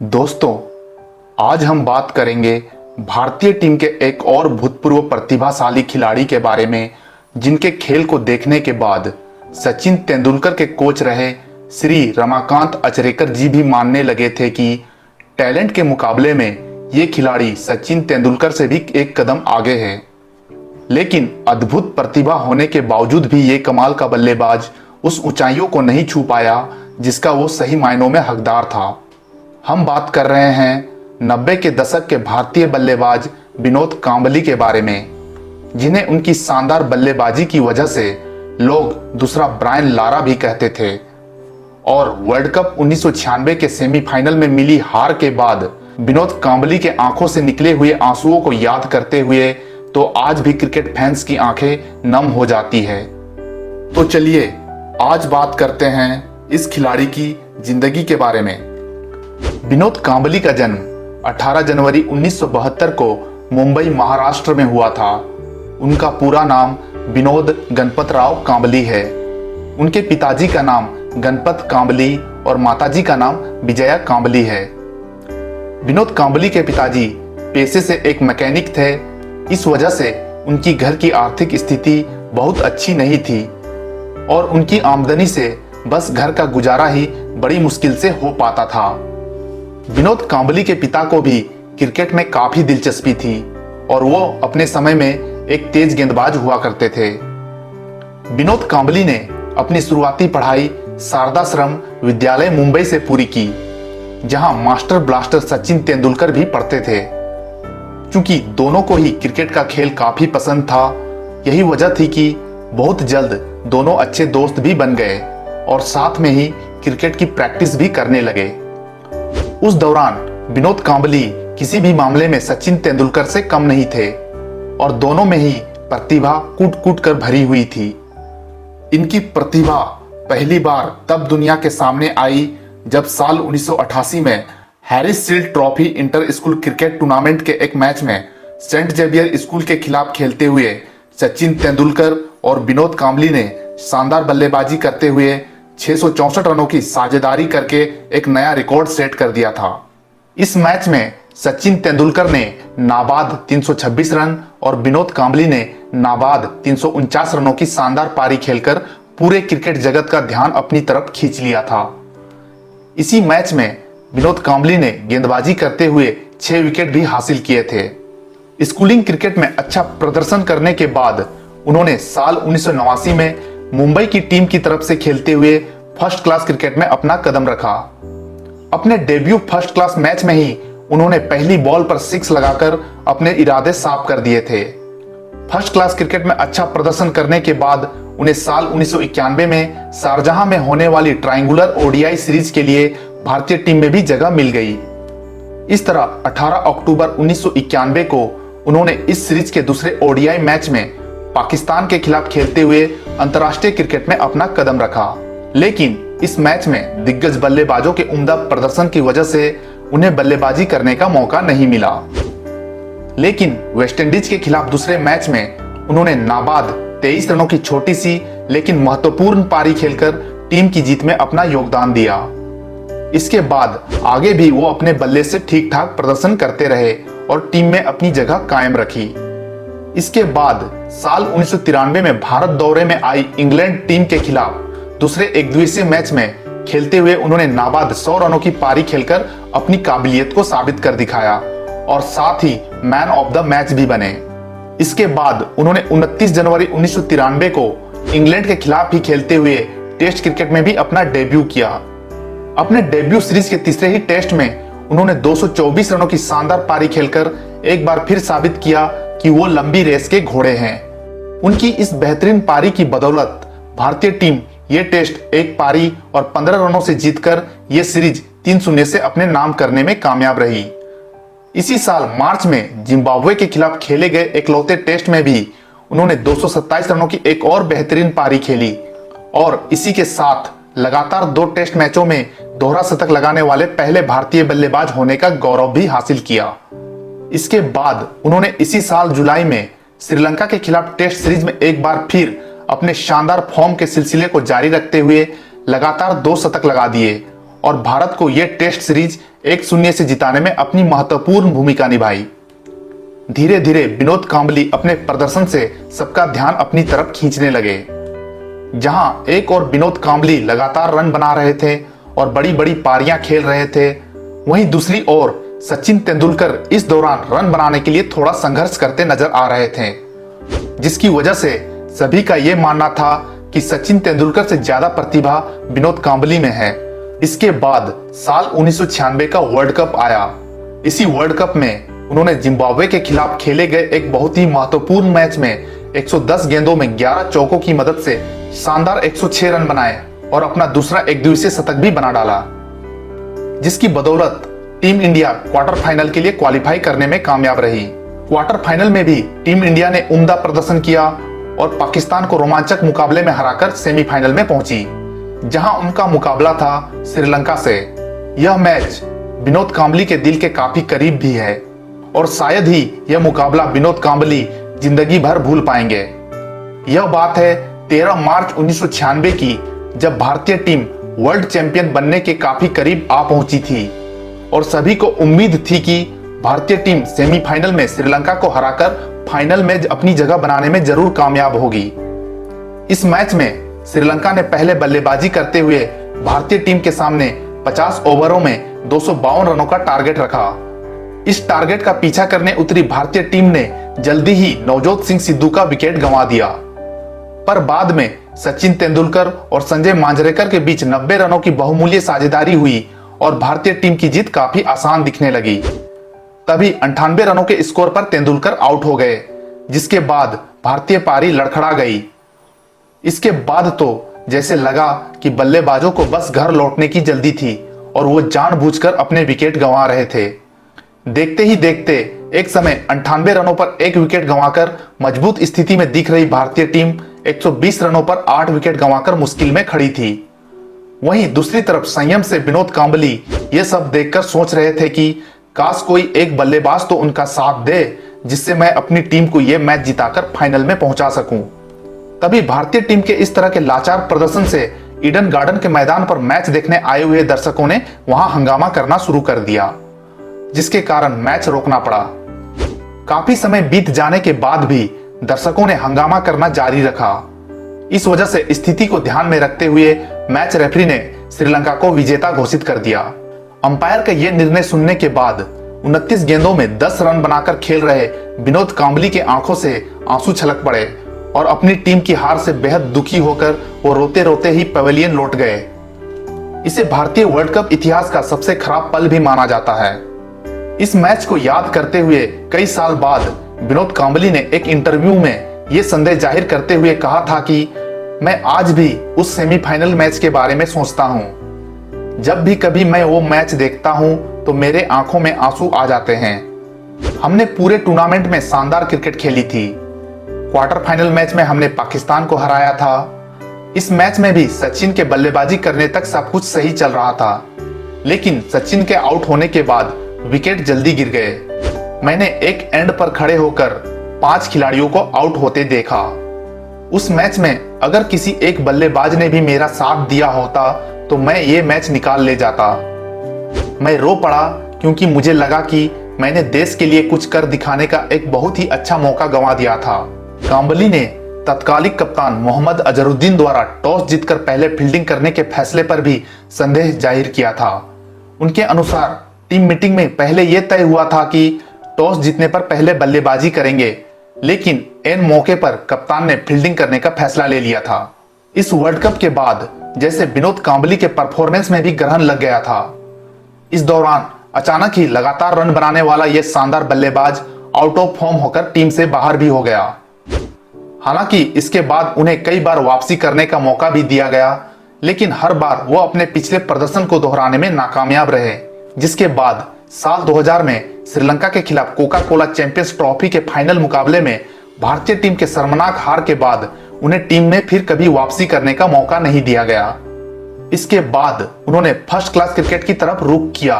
दोस्तों, आज हम बात करेंगे भारतीय टीम के एक और भूतपूर्व प्रतिभाशाली खिलाड़ी के बारे में, जिनके खेल को देखने के बाद सचिन तेंदुलकर के कोच रहे श्री रमाकांत अचरेकर जी भी मानने लगे थे कि टैलेंट के मुकाबले में ये खिलाड़ी सचिन तेंदुलकर से भी एक कदम आगे है। लेकिन अद्भुत प्रतिभा होने के बावजूद भी ये कमाल का बल्लेबाज उस ऊंचाइयों को नहीं छू पाया जिसका वो सही मायनों में हकदार था। हम बात कर रहे हैं 90 के दशक के भारतीय बल्लेबाज विनोद कांबली के बारे में, जिन्हें उनकी शानदार बल्लेबाजी की वजह से लोग दूसरा ब्रायन लारा भी कहते थे। और वर्ल्ड कप 1996 के सेमीफाइनल में मिली हार के बाद विनोद कांबली के आंखों से निकले हुए आंसुओं को याद करते हुए तो आज भी क्रिकेट फैंस की आंखें नम हो जाती है। तो चलिए आज बात करते हैं इस खिलाड़ी की जिंदगी के बारे में। विनोद कांबली का जन्म 18 जनवरी 1972 को मुंबई महाराष्ट्र में हुआ था। उनका पूरा नाम विनोद गणपतराव कांबली है। उनके पिताजी का नाम गणपत कांबली और माताजी का नाम विजया कांबली है। विनोद कांबली के पिताजी पेशे से एक मैकेनिक थे। इस वजह से उनकी घर की आर्थिक स्थिति बहुत अच्छी नहीं थी और उनकी आमदनी से बस घर का गुजारा ही बड़ी मुश्किल से हो पाता था। विनोद कांबली के पिता को भी क्रिकेट में काफी दिलचस्पी थी और वो अपने समय में एक तेज गेंदबाज हुआ करते थे। विनोद कांबली ने अपनी शुरुआती पढ़ाई शारदाश्रम विद्यालय मुंबई से पूरी की, जहां मास्टर ब्लास्टर सचिन तेंदुलकर भी पढ़ते थे। क्योंकि दोनों को ही क्रिकेट का खेल काफी पसंद था, यही वजह थी कि बहुत जल्द दोनों अच्छे दोस्त भी बन गए और साथ में ही क्रिकेट की प्रैक्टिस भी करने लगे। उस दौरान विनोद कांबली किसी भी मामले में सचिन तेंदुलकर से कम नहीं थे और दोनों में ही प्रतिभा कूट कूट कर भरी हुई थी। इनकी प्रतिभा पहली बार तब दुनिया के सामने आई जब साल 1988 में Harris shield trophy inter school cricket tournament के एक मैच में सेंट जेवियर स्कूल के खिलाफ खेलते हुए सचिन तेंदुलकर और विनोद कांबली ने शानदार बल्लेबाजी करते हुए 664 रनों की साझेदारी करके एक नया रिकॉर्ड सेट कर दिया था। इस मैच में सचिन तेंदुलकर ने नाबाद 326 रन और विनोद कांबली ने नाबाद 349 रनों की शानदार पारी खेलकर पूरे क्रिकेट जगत का ध्यान अपनी तरफ खींच लिया था। इसी मैच में विनोद कांबली ने गेंदबाजी करते हुए 6 विकेट भी हासिल किए थे। स्कूलिंग क्रिकेट में अच्छा प्रदर्शन करने के बाद उन्होंने साल 1989 में मुंबई की टीम की तरफ से खेलते हुए फर्स्ट क्लास क्रिकेट में अपना कदम रखा। अपने डेब्यू फर्स्ट क्लास मैच में ही उन्होंने पहली बॉल पर 6 लगाकर अपने इरादे साफ कर दिए थे। फर्स्ट क्लास क्रिकेट में अच्छा प्रदर्शन करने के बाद उन्हें साल 1991 में शारजाह में होने वाली ट्रायंगुलर ओडीआई सीरीज के लिए भारतीय टीम में भी जगह मिल गई। इस तरह 18 अक्टूबर 1991 को उन्होंने इस सीरीज के दूसरे ओडीआई मैच में पाकिस्तान के खिलाफ खेलते हुए अंतर्राष्ट्रीय क्रिकेट में अपना कदम रखा। लेकिन इस मैच में दिग्गज बल्लेबाजों के उम्दा प्रदर्शन की वजह से उन्हें बल्लेबाजी करने का मौका नहीं मिला। लेकिन वेस्टइंडीज के खिलाफ दूसरे मैच में उन्होंने नाबाद 23 रनों की छोटी सी लेकिन महत्वपूर्ण पारी खेलकर टीम की जीत में अपना योगदान दिया। इसके बाद आगे भी वो अपने बल्ले से ठीक ठाक प्रदर्शन करते रहे और टीम में अपनी जगह कायम रखी। इसके बाद साल 1993 में भारत दौरे में आई इंग्लैंड टीम के खिलाफ दूसरे एकदिवसीय मैच में खेलते हुए उन्होंने नाबाद 100 रनों की पारी खेलकर अपनी काबिलियत को साबित कर दिखाया और साथ ही मैन ऑफ द मैच भी बने। इसके बाद उन्होंने 29 जनवरी 1993 को इंग्लैंड के खिलाफ ही खेलते हुए टेस्ट क्रिकेट में भी अपना डेब्यू किया। अपने डेब्यू सीरीज के तीसरे ही टेस्ट में उन्होंने 224 रनों की शानदार पारी खेलकर एक बार फिर साबित किया कि वो लंबी रेस के घोड़े हैं। उनकी इस बेहतरीन पारी की बदौलत भारतीय टीम ये टेस्ट एक पारी और 15 रनों से जीतकर ये सीरीज 3-0 से अपने नाम करने में कामयाब रही। इसी साल मार्च में जिम्बाब्वे के खिलाफ खेले गए इकलौते टेस्ट में भी उन्होंने 227 रनों की एक और बेहतरीन पारी खेली और इसी के साथ लगातार 2 टेस्ट मैचों में दोहरा शतक लगाने वाले पहले भारतीय बल्लेबाज होने का गौरव भी हासिल किया। इसके बाद उन्होंने इसी साल जुलाई में श्रीलंका के खिलाफ टेस्ट सीरीज में एक बार फिर अपने शानदार फॉर्म के सिलसिले को जारी रखते हुए लगातार 2 शतक लगा दिए और भारत को यह टेस्ट सीरीज 1-0 से जिताने में अपनी महत्वपूर्ण भूमिका निभाई। धीरे धीरे विनोद कांबली अपने प्रदर्शन से सबका ध्यान अपनी तरफ खींचने लगे। जहां एक और विनोद कांबली लगातार रन बना रहे थे और बड़ी बड़ी पारियां खेल रहे थे, वहीं दूसरी ओर सचिन तेंदुलकर इस दौरान रन बनाने के लिए थोड़ा संघर्ष करते नजर आ रहे थे, जिसकी वजह से सभी का यह मानना था कि सचिन तेंदुलकर से ज्यादा प्रतिभा विनोद कांबली में है। इसके बाद साल 1996 का वर्ल्ड कप आया। इसी वर्ल्ड कप में उन्होंने जिम्बाब्वे के खिलाफ खेले गए एक बहुत ही महत्वपूर्ण मैच में 110 गेंदों में 11 चौकों की मदद से शानदार 106 रन बनाए और अपना दूसरा एकदिवसीय शतक भी बना डाला, जिसकी बदौलत टीम इंडिया क्वार्टर फाइनल के लिए क्वालिफाई करने में कामयाब रही। क्वार्टर फाइनल में भी टीम इंडिया ने उम्दा प्रदर्शन किया और पाकिस्तान को रोमांचक मुकाबले में हराकर सेमीफाइनल में पहुंची, जहां उनका मुकाबला था श्रीलंका से। यह मैच विनोद कांबली के दिल के काफी करीब भी है और शायद ही यह मुकाबला विनोद कांबली जिंदगी भर भूल पाएंगे। यह बात है 13 मार्च 1996 की, जब भारतीय टीम वर्ल्ड चैंपियन बनने के काफी करीब आ पहुंची थी और सभी को उम्मीद थी कि भारतीय टीम सेमीफाइनल में श्रीलंका को हराकर फाइनल में अपनी जगह बनाने में जरूर कामयाब होगी। इस मैच में श्रीलंका ने पहले बल्लेबाजी करते हुए भारतीय टीम के सामने 50 ओवरों में 252 रनों का टारगेट रखा। इस टारगेट का पीछा करने उतरी भारतीय टीम ने जल्दी ही नवजोत सिंह सिद्धू का विकेट गंवा दिया, पर बाद में सचिन तेंदुलकर और संजय मांजरेकर के बीच 90 रनों की बहुमूल्य साझेदारी हुई और भारतीय टीम की जीत काफी आसान दिखने लगी। तभी 98 रनों के स्कोर पर तेंदुलकर आउट हो गए, जिसके बाद भारतीय पारी लड़खड़ा गई। इसके बाद तो जैसे लगा कि बल्लेबाजों को बस घर लौटने की जल्दी थी और वो जानबूझकर अपने विकेट गंवा रहे थे। देखते ही देखते एक समय 98 रनों पर एक विकेट गंवाकर मजबूत स्थिति में दिख रही भारतीय टीम 120 रनों पर 8 विकेट गंवाकर मुश्किल में खड़ी थी। वहीं दूसरी तरफ संयम से विनोद कांबली ये सब देखकर सोच रहे थे कि काश कोई एक बल्लेबाज तो उनका साथ दे, जिससे मैं अपनी टीम को यह मैच जिताकर फाइनल में पहुंचा सकूं। तभी भारतीय टीम के इस तरह के लाचार प्रदर्शन से ईडन गार्डन के मैदान पर मैच देखने आए हुए दर्शकों ने वहां हंगामा करना शुरू कर दिया, जिसके कारण मैच रोकना पड़ा। काफी समय बीत जाने के बाद भी दर्शकों ने हंगामा करना जारी रखा। इस वजह से स्थिति को ध्यान में रखते हुए मैच रेफरी ने श्रीलंका को विजेता घोषित कर दिया। अंपायर का यह निर्णय सुनने के बाद 29 गेंदों में 10 रन बनाकर खेल रहे विनोद कांबली के आंखों से आंसू छलक पड़े और अपनी टीम की हार से बेहद दुखी होकर वो रोते रोते ही पवेलियन लौट गए। इसे भारतीय वर्ल्ड कप इतिहास का सबसे खराब पल भी माना जाता है। इस मैच को याद करते हुए कई साल बाद विनोद कांबली ने एक इंटरव्यू में यह संदेह जाहिर करते हुए कहा था कि मैं आज भी उस सेमीफाइनल मैच के बारे में सोचता हूं। जब भी कभी मैं वो मैच देखता हूं तो मेरे आंखों में आंसू आ जाते हैं। हमने पूरे टूर्नामेंट में शानदार क्रिकेट खेली थी। क्वार्टर फाइनल मैच में हमने पाकिस्तान को हराया था। इस मैच में भी सचिन के बल्लेबाजी करने तक सब कुछ सही चल रहा था, लेकिन सचिन के आउट होने के बाद विकेट जल्दी गिर गए। मैंने एक एंड पर खड़े होकर 5 खिलाड़ियों को आउट होते देखा। उस मैच में अगर किसी एक बल्लेबाज ने भी मेरा साथ दिया होता तो मैं ये मैच निकाल ले जाता। मैं रो पड़ा क्योंकि मुझे लगा कि मैंने देश के लिए कुछ कर दिखाने का एक बहुत ही अच्छा मौका गंवा दिया था। कांबली ने तत्कालिक कप्तान मोहम्मद अजहरुद्दीन द्वारा टॉस जीतकर पहले फील्डिंग करने के फैसले पर भी संदेह जाहिर किया था। उनके अनुसार टीम मीटिंग में पहले यह तय हुआ था कि टॉस जीतने पर पहले बल्लेबाजी करेंगे, लेकिन एन मौके पर कप्तान ने फील्डिंग करने का फैसला ले लिया था। इस वर्ल्ड कप के बाद जैसे विनोद कांबली के परफॉर्मेंस में भी ग्रहण लग गया था। इस दौरान अचानक ही लगातार रन बनाने वाला यह शानदार बल्लेबाज आउट ऑफ फॉर्म होकर टीम से बाहर भी हो गया। हालांकि इसके बाद उन्हें कई बार वापसी करने का मौका भी दिया गया, लेकिन हर बार वो अपने पिछले प्रदर्शन को दोहराने में नाकामयाब रहे, जिसके बाद साल 2000 में श्रीलंका के खिलाफ कोका कोला चैंपियंस ट्रॉफी के फाइनल मुकाबले में भारतीय टीम के शर्मनाक हार के बाद उन्हें टीम में फिर कभी वापसी करने का मौका नहीं दिया गया। इसके बाद उन्होंने फर्स्ट क्लास क्रिकेट की तरफ रुख किया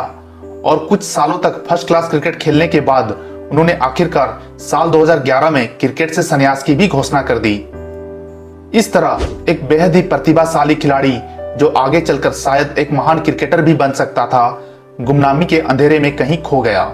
और कुछ सालों तक फर्स्ट क्लास क्रिकेट खेलने के बाद उन्होंने आखिरकार साल 2011 में क्रिकेट से संन्यास की भी घोषणा कर दी। इस तरह एक बेहद ही प्रतिभाशाली खिलाड़ी जो आगे चलकर शायद एक महान क्रिकेटर भी बन सकता था, गुमनामी के अंधेरे में कहीं खो गया।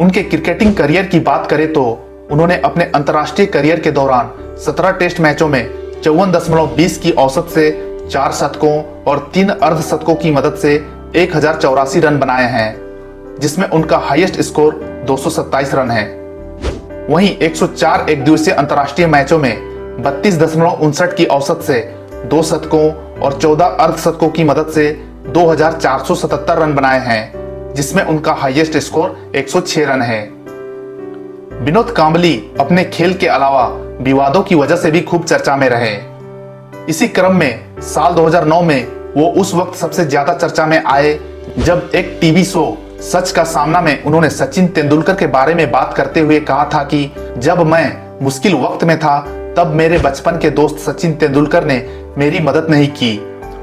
उनके क्रिकेटिंग करियर की बात करें तो उन्होंने अपने अंतर्राष्ट्रीय करियर के दौरान 17 टेस्ट मैचों में 54.20 की औसत से 4 शतकों और 3 अर्धशतकों की मदद से 1084 रन बनाए हैं, जिसमें उनका हाईएस्ट स्कोर 227 रन है। वहीं 104 एक दिवसीय अंतर्राष्ट्रीय मैचों में 32.59 की औसत से 2 शतकों और 14 अर्धशतकों की मदद से 2477 रन बनाए हैं, जिसमें उनका हाईएस्ट स्कोर 106 रन है। विनोद कांबली अपने खेल के अलावा विवादों की वजह से भी खूब चर्चा में रहे। इसी क्रम में साल 2009 में वो उस वक्त सबसे ज्यादा चर्चा में आए जब एक टीवी शो सच का सामना में उन्होंने सचिन तेंदुलकर के बारे में बात करते हुए कहा था कि जब मैं मुश्किल वक्त में था तब मेरे बचपन के दोस्त सचिन तेंदुलकर ने मेरी मदद नहीं की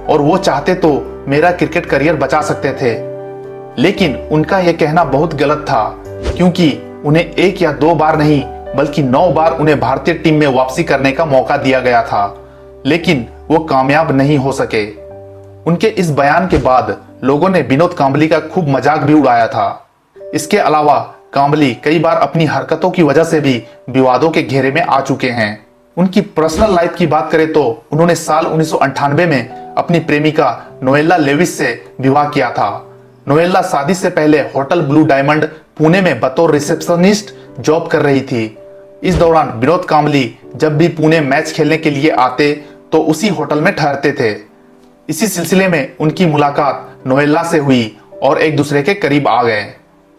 और वो चाहते तो मेरा क्रिकेट करियर बचा सकते थे, लेकिन उनका यह कहना बहुत गलत था, क्योंकि उन्हें 1 या 2 बार नहीं बल्कि 9 बार उन्हें भारतीय टीम में वापसी करने का मौका दिया गया था, लेकिन वो कामयाब नहीं हो सके। उनके इस बयान के बाद लोगों ने विनोद कांबली का खूब मजाक भी उड़ाया था। इसके अलावा कांबली कई बार अपनी हरकतों की वजह से भी विवादों के घेरे में आ चुके हैं। उनकी पर्सनल लाइफ की बात करें तो उन्होंने साल 1998 में अपनी प्रेमिका नोएल्ला लेविस से विवाह किया था। नोएल्ला शादी से पहले होटल ब्लू डायमंड पुणे में बतौर रिसेप्शनिस्ट जॉब कर रही थी। इस दौरान विनोद कांबली जब भी पुणे मैच खेलने के लिए आते तो उसी होटल में ठहरते थे। इसी सिलसिले में उनकी मुलाकात नोएल्ला से हुई और एक दूसरे के करीब आ गए,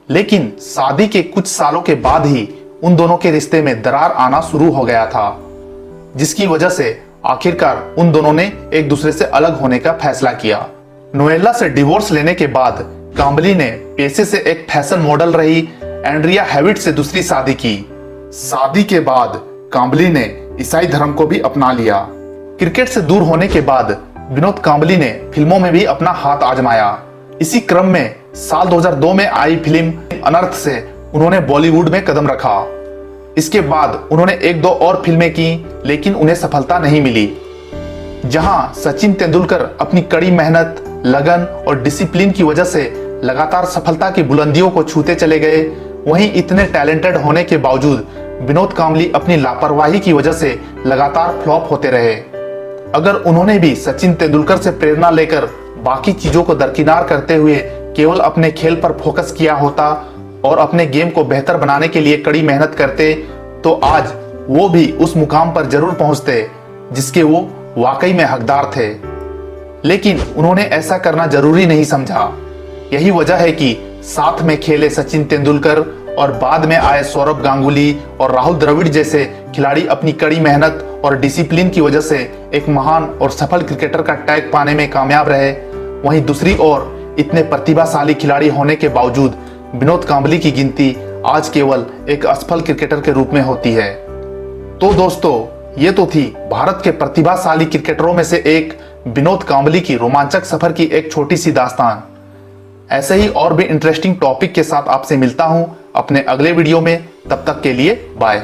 लेकिन शादी के कुछ सालों के बाद ही उन दोनों के रिश्ते में दरार आना शुरू हो गया था, जिसकी वजह से आखिरकार उन दोनों ने एक दूसरे से अलग होने का फैसला किया। नोएल्ला से डिवोर्स लेने के बाद कांबली ने पेशे से एक फैशन मॉडल रही एंड्रिया हेविट से दूसरी शादी की। शादी के बाद कांबली ने ईसाई धर्म को भी अपना लिया। क्रिकेट से दूर होने के बाद विनोद कांबली ने फिल्मों में भी अपना हाथ आजमाया। इसी क्रम में साल 2002 में आई फिल्म अनर्थ से उन्होंने बॉलीवुड में कदम रखा। इसके बाद उन्होंने 1-2 और फिल्में की, लेकिन उन्हें सफलता नहीं मिली। जहां सचिन तेंदुलकर अपनी कड़ी मेहनत, लगन और डिसिप्लिन की वजह से लगातार सफलता की बुलंदियों को छूते चले गए, वहीं इतने टैलेंटेड होने के बावजूद विनोद कांबली अपनी लापरवाही की वजह से लगातार फ्लॉप होते रहे। अगर उन्होंने भी सचिन तेंदुलकर से प्रेरणा लेकर बाकी चीजों को दरकिनार करते हुए केवल अपने खेल पर फोकस किया होता और अपने गेम को बेहतर बनाने के लिए कड़ी मेहनत करते, तो आज वो भी उस मुकाम पर जरूर पहुंचते जिसके वो वाकई में हकदार थे। लेकिन उन्होंने ऐसा करना जरूरी नहीं समझा। यही वजह है कि साथ में खेले सचिन तेंदुलकर और बाद में आए सौरभ गांगुली और राहुल द्रविड़ जैसे खिलाड़ी अपनी कड़ी मेहनत और डिसिप्लिन की वजह से एक महान और सफल क्रिकेटर का टैग पाने में कामयाब रहे। वहीं दूसरी ओर इतने प्रतिभाशाली खिलाड़ी होने के बावजूद विनोद कांबली की गिनती आज केवल एक असफल क्रिकेटर के रूप में होती है। तो दोस्तों, ये तो थी भारत के प्रतिभाशाली क्रिकेटरों में से एक विनोद कांबली की रोमांचक सफर की एक छोटी सी दास्तान। ऐसे ही और भी इंटरेस्टिंग टॉपिक के साथ आपसे मिलता हूं अपने अगले वीडियो में। तब तक के लिए बाय।